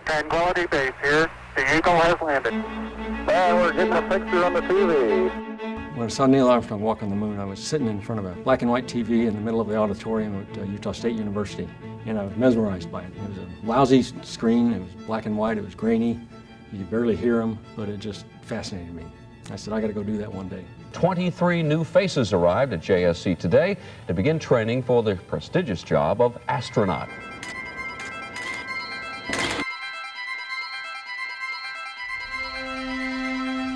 Tranquility Base here. The Eagle has landed. We're getting a picture on the TV. When I saw Neil Armstrong walk on the moon, I was sitting in front of a black and white TV in the middle of the auditorium at Utah State University, and I was mesmerized by it. It was a lousy screen, it was black and white, it was grainy, you could barely hear him, but it just fascinated me. I said, I got to go do that one day. 23 new faces arrived at JSC today to begin training for the prestigious job of astronaut.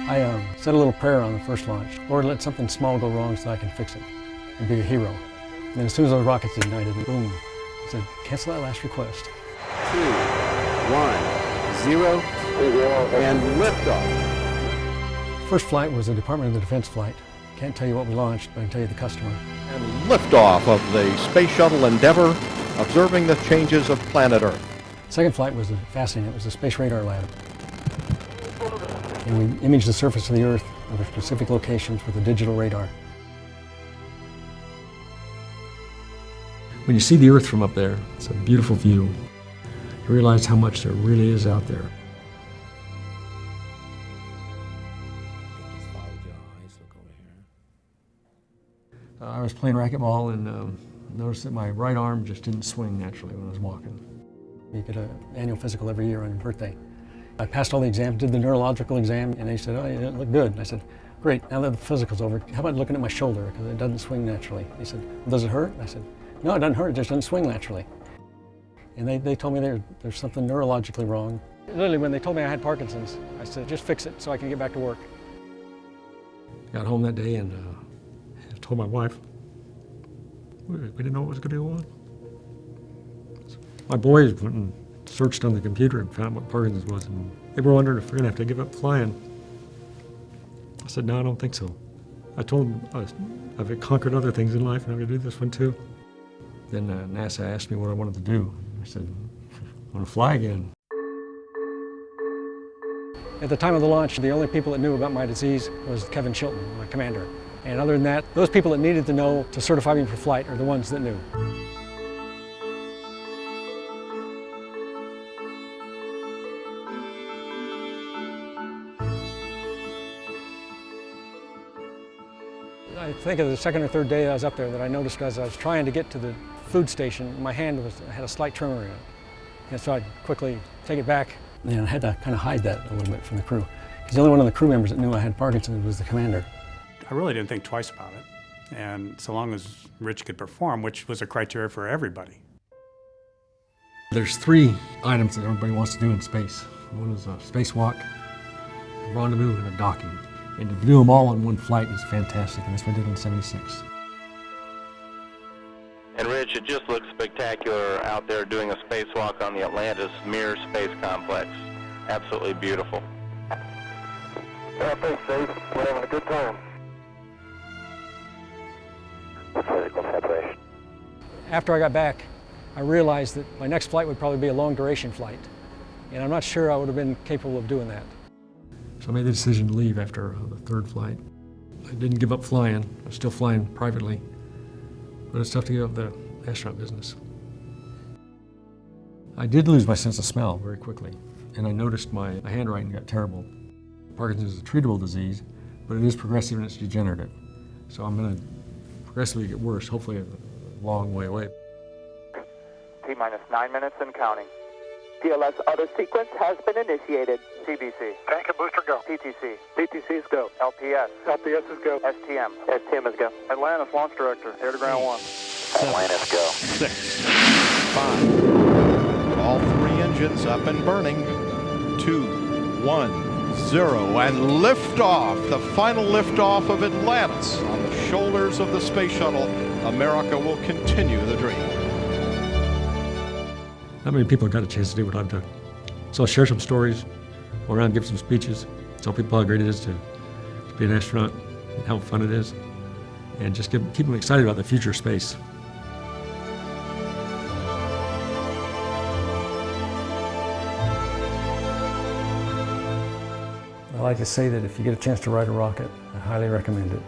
I said a little prayer on the first launch. Lord, let something small go wrong so I can fix it and be a hero. And then as soon as those rockets ignited, boom, I said, cancel that last request. 2, 1, 0, and liftoff. First flight was a Department of the Defense flight. Can't tell you what we launched, but I can tell you the customer. And liftoff of the Space Shuttle Endeavour, observing the changes of planet Earth. Second flight was fascinating. It was the Space Radar Lab. And we imaged the surface of the Earth over specific locations with a digital radar. When you see the Earth from up there, it's a beautiful view. You realize how much there really is out there. I was playing racquetball and noticed that my right arm just didn't swing naturally when I was walking. You get an annual physical every year on your birthday. I passed all the exams, did the neurological exam, and they said, oh, you look good. And I said, great, now that the physical's over, how about looking at my shoulder, because it doesn't swing naturally. He said, well, does it hurt? And I said, no, it doesn't hurt, it just doesn't swing naturally. And they told me there's something neurologically wrong. Literally, when they told me I had Parkinson's, I said, just fix it so I can get back to work. Got home that day and I told my wife, we didn't know what was going to go on. My boys went and searched on the computer and found what Parkinson's was, and they were wondering if we're going to have to give up flying. I said, no, I don't think so. I told them I've conquered other things in life and I'm going to do this one too. Then NASA asked me what I wanted to do. I said, I want to fly again. At the time of the launch, the only people that knew about my disease was Kevin Chilton, my commander. And other than that, those people that needed to know to certify me for flight are the ones that knew. I think of the second or third day I was up there that I noticed as I was trying to get to the food station, my hand had a slight tremor in it. And so I'd quickly take it back. And I had to kind of hide that a little bit from the crew. Because the only one of the crew members that knew I had Parkinson's was the commander. I really didn't think twice about it. And so long as Rich could perform, which was a criteria for everybody. There's 3 items that everybody wants to do in space. One is a spacewalk, a rendezvous, and a docking. And to do them all in one flight is fantastic, and that's what I did on 76. And Rich, it just looks spectacular out there doing a spacewalk on the Atlantis Mir Space Complex. Absolutely beautiful. Yeah, thanks, Dave. We're having a good time. Physical separation. After I got back, I realized that my next flight would probably be a long duration flight. And I'm not sure I would have been capable of doing that. So I made the decision to leave after the 3rd flight. I didn't give up flying. I was still flying privately. But it's tough to give up the astronaut business. I did lose my sense of smell very quickly. And I noticed my handwriting got terrible. Parkinson's is a treatable disease, but it is progressive and it's degenerative. So I'm going to progressively get worse, hopefully a long way away. T-minus 9 minutes and counting. TLS auto sequence has been initiated. TBC. Tank and booster go. PTC. PTC's go. LPS. LPS is go. STM. STM is go. Atlantis Launch Director. Air to ground 1. Atlantis go. 6, 5. All 3 engines up and burning. 2, 1, 0. And liftoff. The final liftoff of Atlantis on the shoulders of the space shuttle. America will continue the dream. Not many people have got a chance to do what I've done. So I'll share some stories, go around, give some speeches, tell people how great it is to be an astronaut and how fun it is, and just keep them excited about the future of space. I like to say that if you get a chance to ride a rocket, I highly recommend it.